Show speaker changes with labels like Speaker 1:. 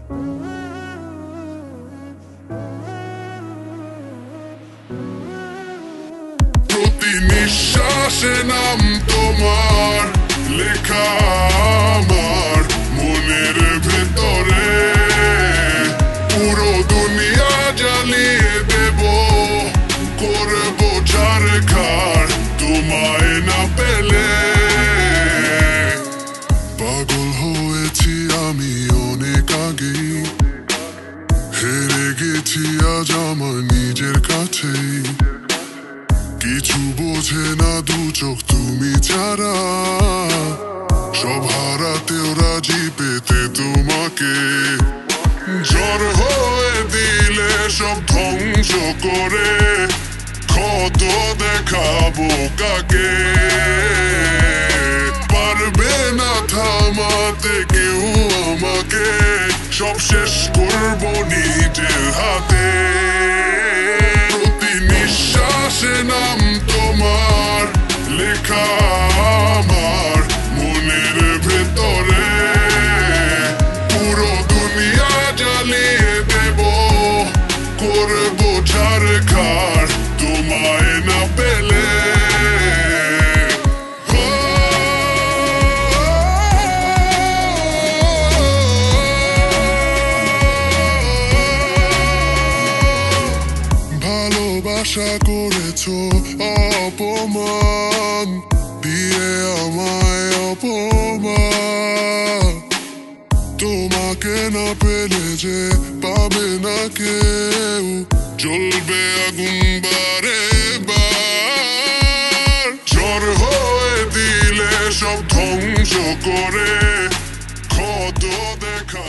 Speaker 1: প্রতি নিঃশ্বাসে নাম তোমার লেখা আমার মনের ভেতরে, পুরো দুনিয়া জ্বালিয়ে দেব, করব ছারখার তোমায় না পেলে। পাগল হয়েছি আমি অনেক আগেই, হেরে গেছি আজ আমার নিজের কাছেই। কিছু বোঝে না দু চোখ তুমি ছাড়া, সব হারাতেও রাজি পেতে তোমাকে। ঝড় হয়ে দিলে সব ধ্বংস করে, ক্ষত দেখাবো কাকে। পারবে না থামাতে কেউ আমাকে, সব শেষ করবো নিজের হাতে। প্রতি নিঃশ্বাসে নাম তোমার লেখা আমার মনের ভেতরে, পুরো দুনিয়া জ্বালিয়ে দেব, করবো ছারখার তোমায় না পেলে। ভালোবাসা করেছো অপমান দিয়ে আমায় অপমান, তোমাকে না পেলে যে পাবে না কেউ, জ্বলবে আগুন বারে বার। ঝড় হয়ে দিলে সব ধ্বংস করে, ক্ষত দেখা